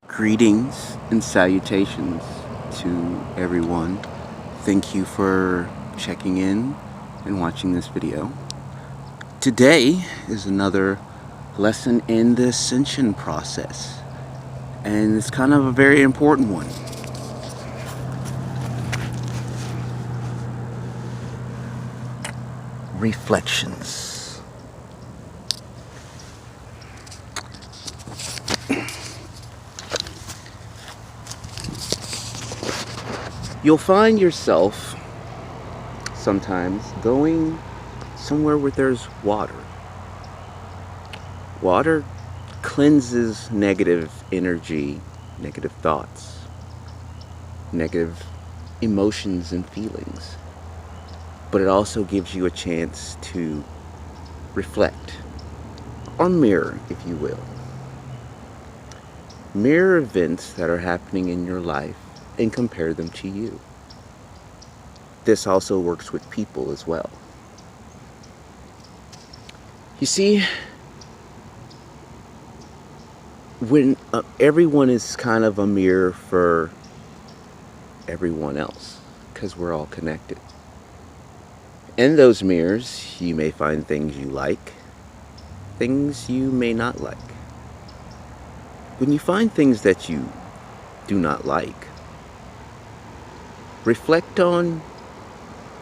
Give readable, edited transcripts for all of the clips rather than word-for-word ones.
Greetings and salutations to everyone. Thank you for checking in and watching this video. Today is another lesson in the ascension process, and it's kind of a very important one. Reflections. You'll find yourself sometimes going somewhere where there's water. Water cleanses negative energy, negative thoughts, negative emotions and feelings. But it also gives you a chance to reflect, or mirror, if you will. Mirror events that are happening in your life and compare them to you. This also works with people as well. You see, when everyone is kind of a mirror for everyone else, because we're all connected. In those mirrors, you may find things you like, things you may not like. When you find things that you do not like, reflect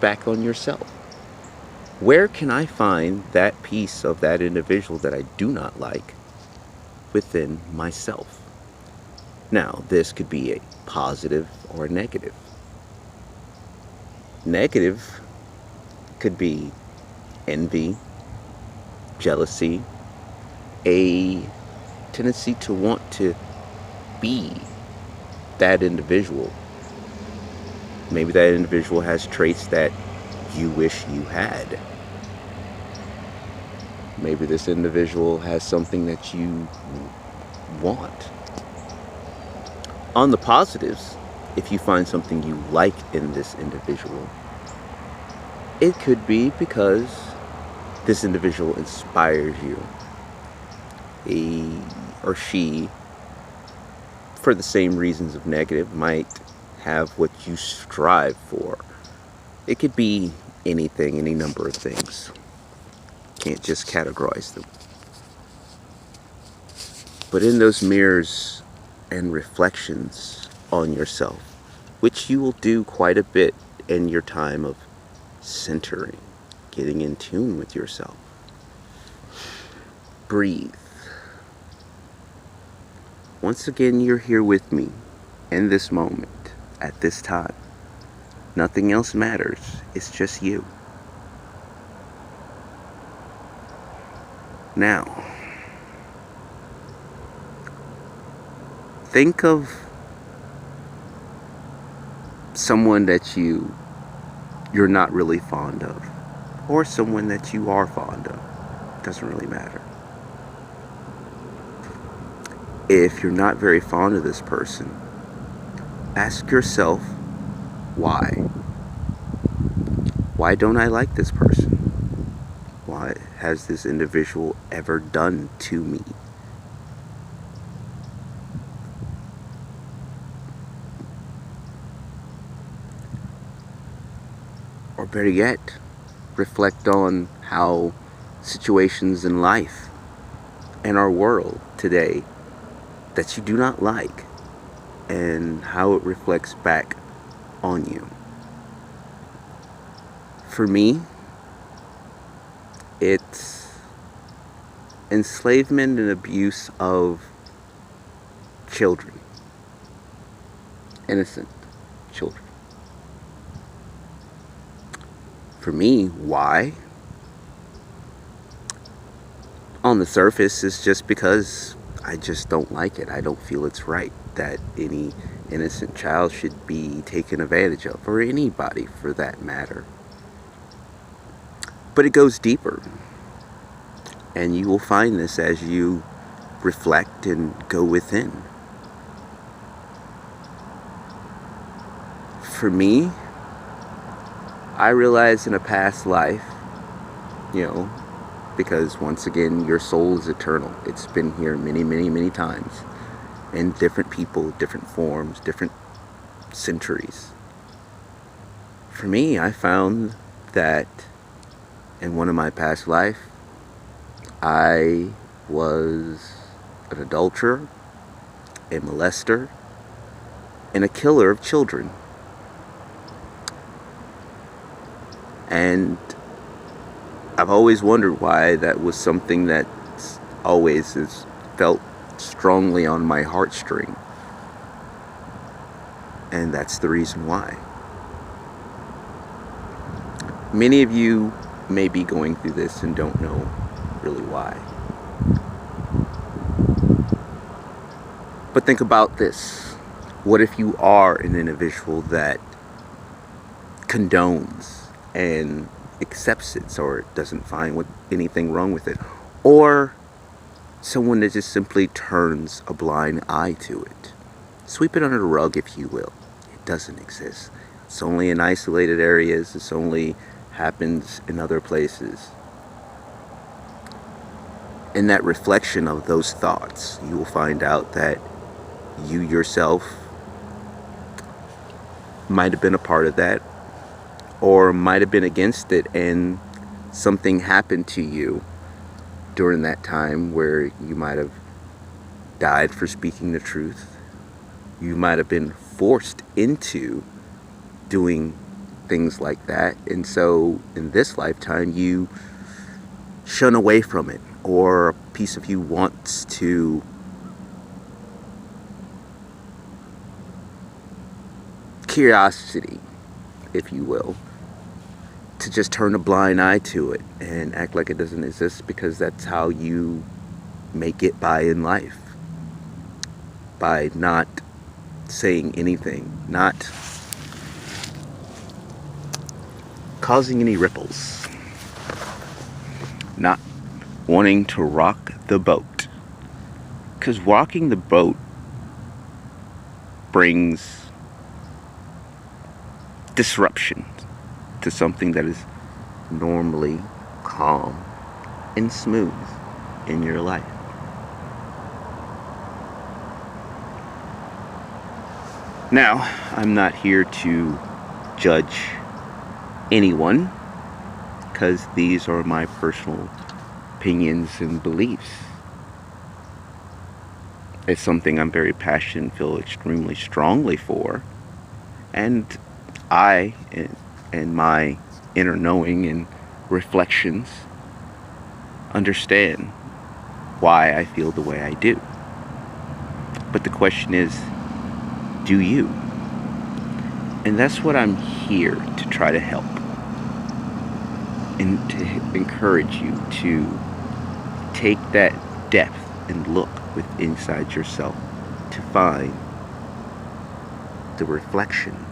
back on yourself. Where can I find that piece of that individual that I do not like within myself? Now, this could be a positive or a negative. Negative could be envy, jealousy, a tendency to want to be that individual. Maybe that individual has traits that you wish you had. Maybe this individual has something that you want. On the positives, if you find something you like in this individual, it could be because this individual inspires you. He or she, for the same reasons of negative, might have what you strive for. It could be anything, any number of things. Can't just categorize them. But in those mirrors and reflections on yourself, which you will do quite a bit in your time of centering, getting in tune with yourself. Breathe. Once again, you're here with me in this moment, at this time. Nothing else matters. It's just you. Now, think of someone that you're not really fond of, or someone that you are fond of. Doesn't really matter. If you're not very fond of this person, ask yourself, why? Why don't I like this person? What has this individual ever done to me? Or better yet, reflect on how situations in life and our world today that you do not like and how it reflects back on you. For me, it's enslavement and abuse of children, innocent children. For me, why? On the surface, it's just because I just don't like it. I don't feel it's right that any innocent child should be taken advantage of, or anybody for that matter. But it goes deeper, and you will find this as you reflect and go within. For me, I realized in a past life, because once again, your soul is eternal. It's been here many, many, many times. in different people, different forms, different centuries. For me, I found that in one of my past life, I was an adulterer, a molester, and a killer of children. And I've always wondered why that was something that always has felt strongly on my heartstring. And that's the reason why. Many of you may be going through this and don't know really why. But think about this. What if you are an individual that condones and accepts it, or doesn't find anything wrong with it? Or someone that just simply turns a blind eye to it. Sweep it under the rug, if you will. It doesn't exist. It's only in isolated areas. It's only happens in other places. In that reflection of those thoughts, you will find out that you yourself might have been a part of that, or might have been against it, and something happened to you during that time where you might have died for speaking the truth. You might have been forced into doing things like that, and so in this lifetime you shun away from it, or a piece of you wants to curiosity, if you will, to just turn a blind eye to it and act like it doesn't exist, because that's how you make it by in life, by not saying anything, not causing any ripples, not wanting to rock the boat. Because rocking the boat brings disruption to something that is normally calm and smooth in your life. Now, I'm not here to judge anyone, because these are my personal opinions and beliefs. It's something I'm very passionate and feel extremely strongly for, and I, in my inner knowing and reflections, understand why I feel the way I do. But the question is, do you? And that's what I'm here to try to help, and to encourage you to take that depth and look inside yourself to find the reflection.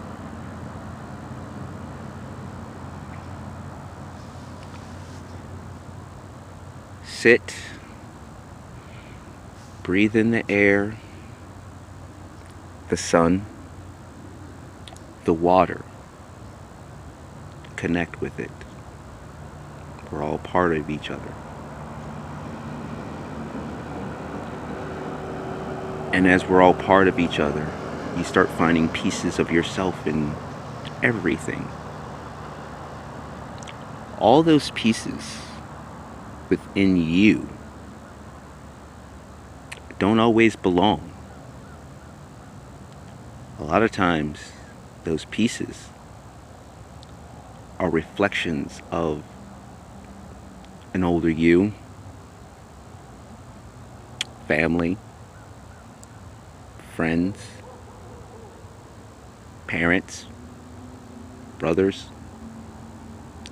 Sit, breathe in the air, the sun, the water. Connect with it. We're all part of each other. And as we're all part of each other, you start finding pieces of yourself in everything. All those pieces within you don't always belong. A lot of times, those pieces are reflections of an older you, family, friends, parents, brothers,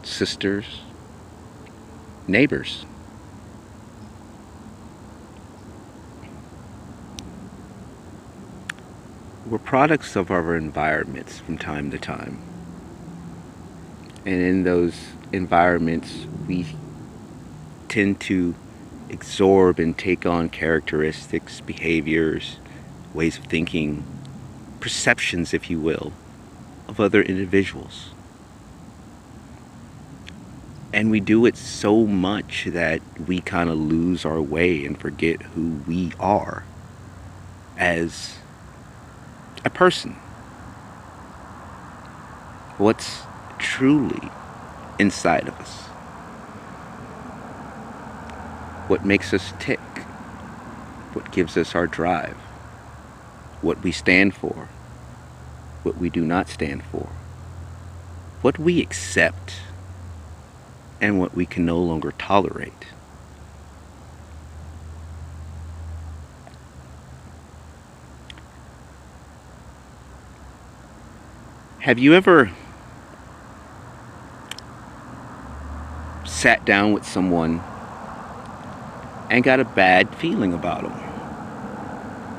sisters, neighbors. We're products of our environments from time to time. And in those environments, we tend to absorb and take on characteristics, behaviors, ways of thinking, perceptions, if you will, of other individuals. And we do it so much that we kind of lose our way and forget who we are. as a person. What's truly inside of us? What makes us tick? What gives us our drive? What we stand for? What we do not stand for? What we accept and what we can no longer tolerate? Have you ever sat down with someone and got a bad feeling about them?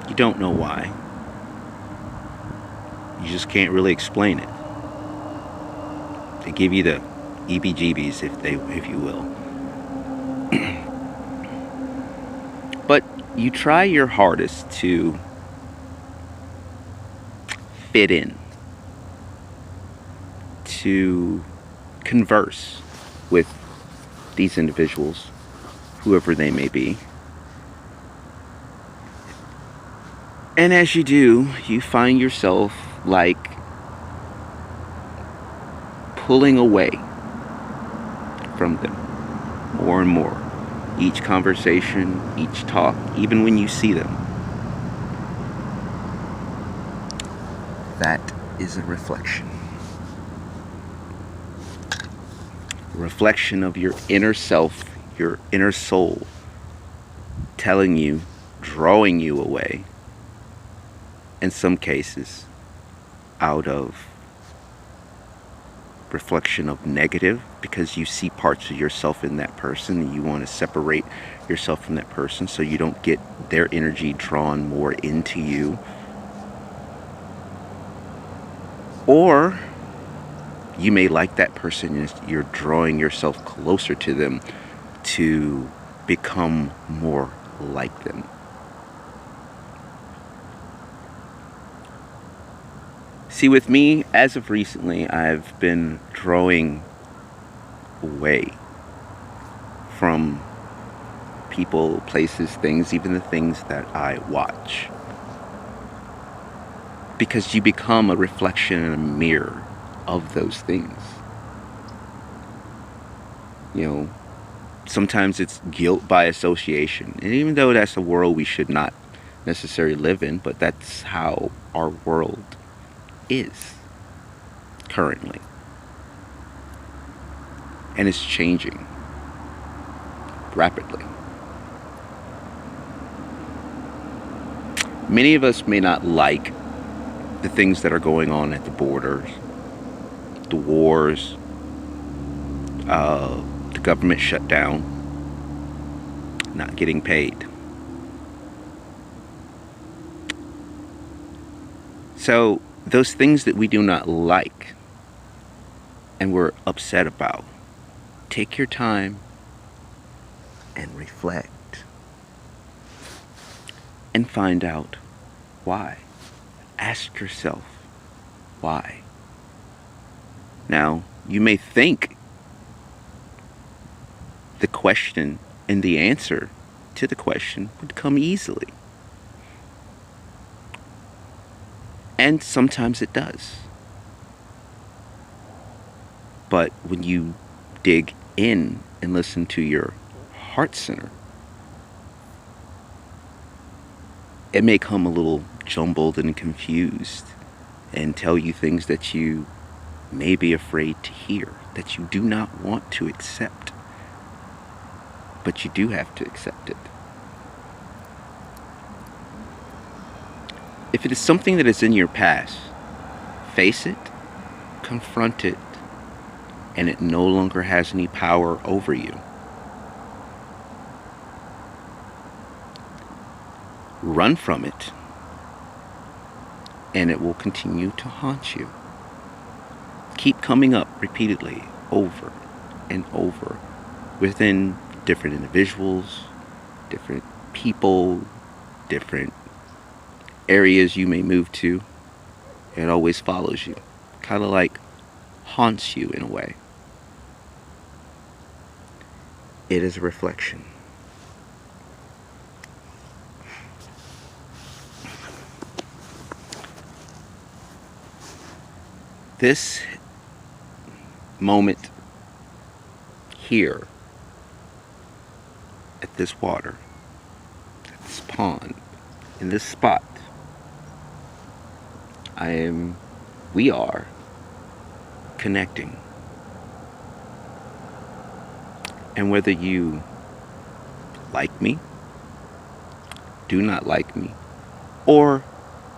You don't know why. You just can't really explain it. They give you the EBGBs, if you will. But you try your hardest to fit in, to converse with these individuals, whoever they may be. And as you do, you find yourself like pulling away from them more and more. Each conversation, each talk, even when you see them. That is a reflection. A reflection of your inner self, your inner soul, telling you, drawing you away, in some cases, out of reflection of negative, because you see parts of yourself in that person and you want to separate yourself from that person so you don't get their energy drawn more into you. Or you may like that person and you're drawing yourself closer to them to become more like them. See, with me, as of recently, I've been drawing away from people, places, things, even the things that I watch. Because you become a reflection and a mirror of those things. You know, sometimes it's guilt by association. And even though that's a world we should not necessarily live in, but that's how our world is currently. And it's changing rapidly. Many of us may not like the things that are going on at the borders, the wars, the government shutdown, not getting paid. So those things that we do not like and we're upset about, take your time and reflect and find out why. Ask yourself why. Now, you may think the question and the answer to the question would come easily. And sometimes it does. But when you dig in and listen to your heart center, it may come a little jumbled and confused and tell you things that you may be afraid to hear, that you do not want to accept. But you do have to accept it. If it is something that is in your past, face it, confront it, and it no longer has any power over you. Run from it, and it will continue to haunt you. Keep coming up repeatedly, over and over, within different individuals, different people, different areas you may move to. It always follows you, kind of like haunts you in a way. It is a reflection. This moment here at this water, at this pond, in this spot, we are connecting. And whether you like me, do not like me, or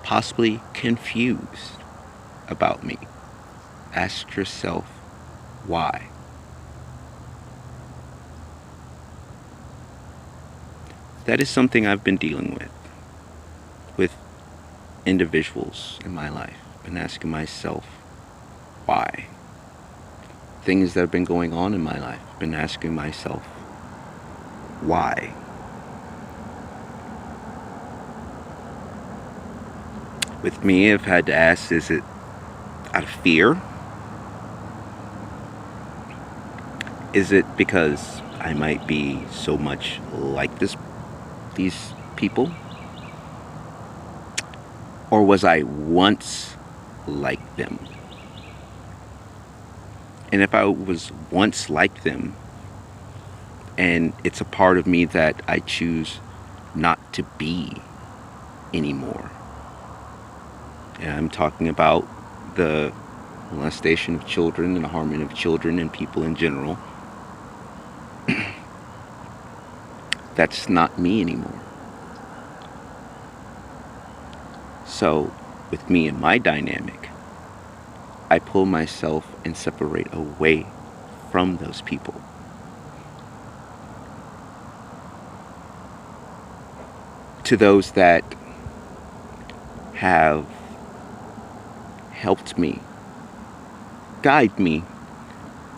possibly confused about me, ask yourself why. That is something I've been dealing with individuals in my life. I've been asking myself why. Things that have been going on in my life, I've been asking myself why. With me, I've had to ask, is it out of fear? Is it because I might be so much like these people? Or was I once like them? And if I was once like them, and it's a part of me that I choose not to be anymore. And I'm talking about the molestation of children and the harming of children and people in general. That's not me anymore. So, with me and my dynamic, I pull myself and separate away from those people. To those that have helped me, guide me,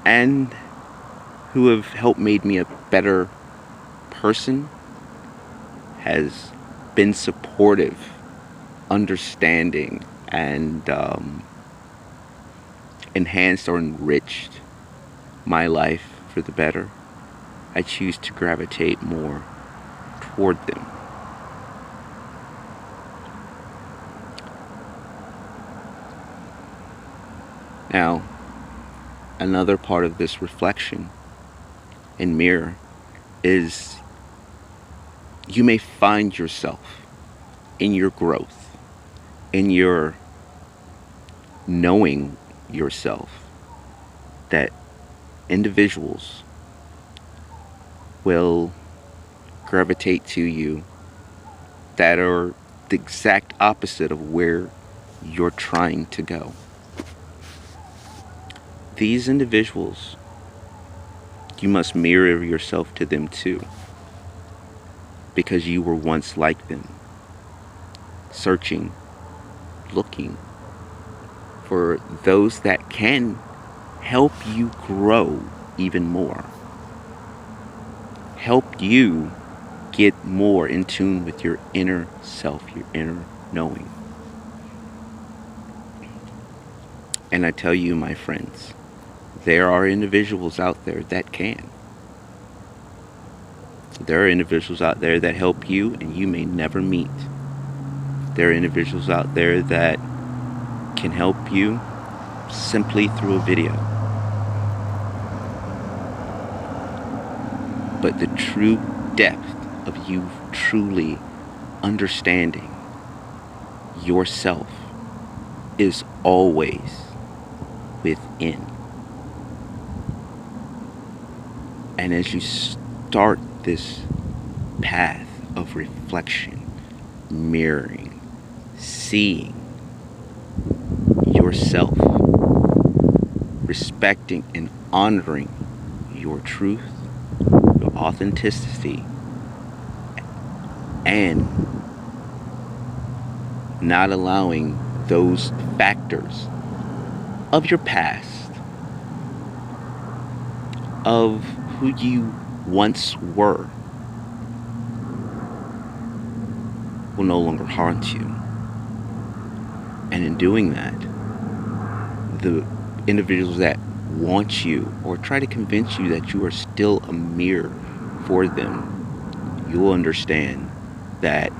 and who have helped made me a better person, has been supportive, understanding, and enhanced or enriched my life for the better, I choose to gravitate more toward them. Now, another part of this reflection and mirror is you may find yourself in your growth, in your knowing yourself, that individuals will gravitate to you that are the exact opposite of where you're trying to go. These individuals, you must mirror yourself to them too, because you were once like them, searching, looking for those that can help you grow even more, help you get more in tune with your inner self, your inner knowing. And I tell you, my friends, there are individuals out there that can. There are individuals out there that help you and you may never meet. There are individuals out there that can help you simply through a video. But the true depth of you truly understanding yourself is always within. And as you start this path of reflection, mirroring, seeing yourself, respecting and honoring your truth, your authenticity, and not allowing those factors of your past, of who you once were, will no longer haunt you. And in doing that, the individuals that want you or try to convince you that you are still a mirror for them, you will understand that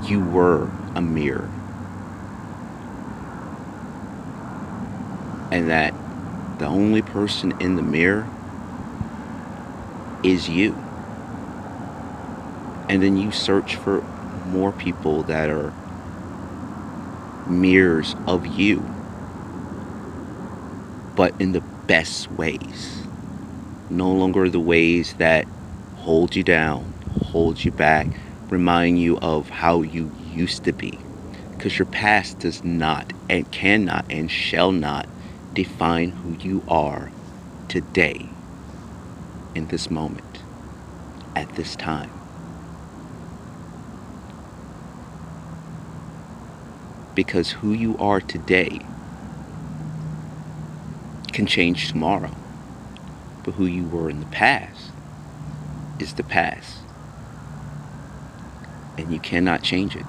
you were a mirror. and that the only person in the mirror is you. And then you search for more people that are mirrors of you, but in the best ways. No longer the ways that hold you down, hold you back, remind you of how you used to be. Because your past does not and cannot and shall not define who you are today, in this moment, at this time. Because who you are today can change tomorrow. But who you were in the past is the past. And you cannot change it.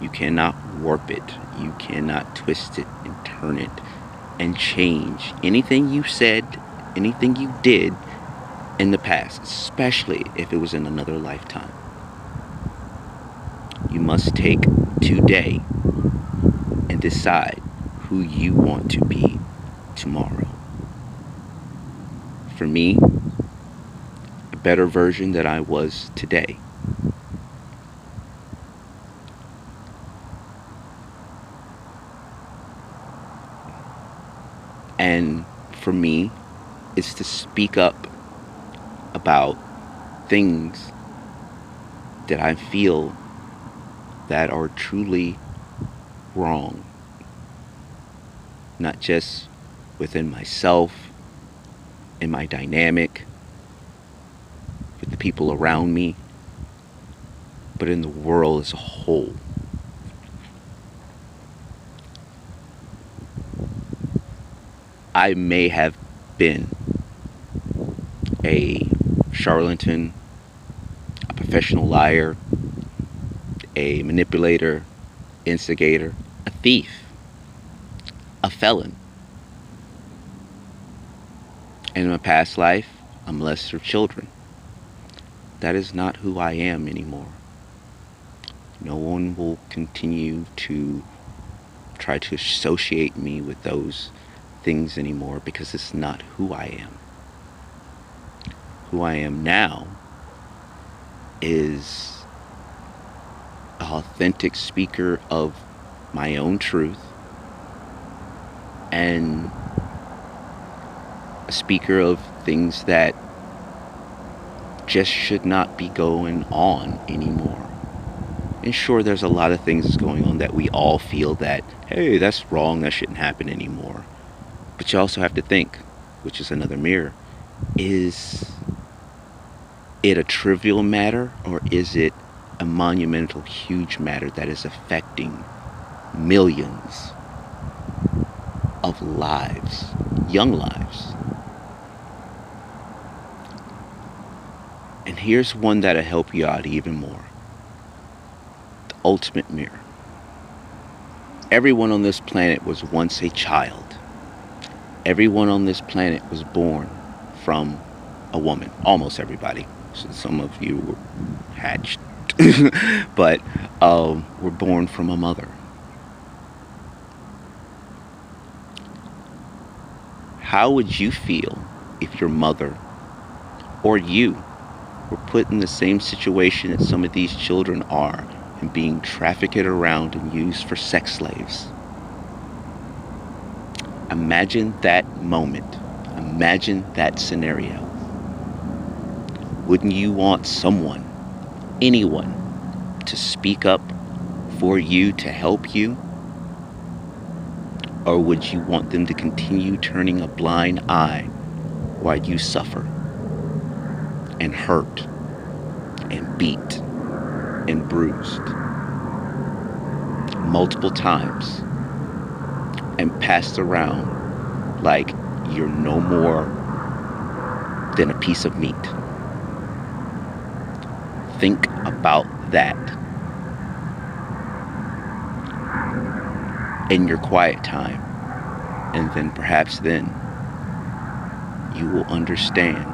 You cannot warp it. You cannot twist it and turn it and change anything you said, anything you did in the past, especially if it was in another lifetime. You must take today and decide who you want to be tomorrow. For me, a better version than I was today. And for me, it's to speak up about things that I feel that are truly wrong. Not just within myself, in my dynamic, with the people around me, but in the world as a whole. I may have been a charlatan, a professional liar, a manipulator, instigator, a thief, a felon. And in my past life, I molested children. That is not who I am anymore. No one will continue to try to associate me with those things anymore because it's not who I am. Who I am now is an authentic speaker of my own truth and a speaker of things that just should not be going on anymore. And sure, there's a lot of things that's going on that we all feel that, hey, that's wrong, that shouldn't happen anymore. But you also have to think, which is another mirror, is it a trivial matter or is it a monumental, huge matter that is affecting millions of lives, young lives? And here's one that'll help you out even more. The ultimate mirror. Everyone on this planet was once a child. Everyone on this planet was born from a woman. Almost everybody. So some of you were hatched. But were born from a mother. How would you feel if your mother or you were put in the same situation that some of these children are and being trafficked around and used for sex slaves? Imagine that moment. Imagine that scenario. Wouldn't you want someone, anyone, to speak up for you to help you? Or would you want them to continue turning a blind eye while you suffer and hurt and beat and bruised multiple times and passed around like you're no more than a piece of meat? Think about that in your quiet time, and then perhaps then you will understand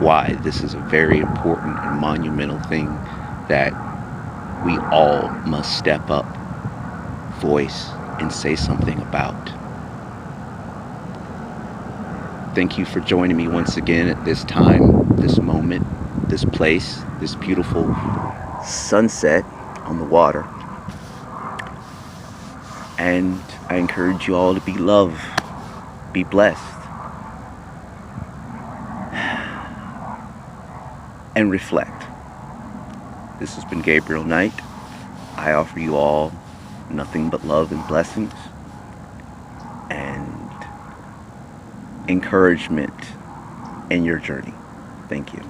why this is a very important and monumental thing that we all must step up voice and say something about. Thank you for joining me once again at this time, this moment, this place, this beautiful sunset on the water. And I encourage you all to be loved, be blessed, and reflect. This has been Gabriel Knight. I offer you all nothing but love and blessings and encouragement in your journey. Thank you.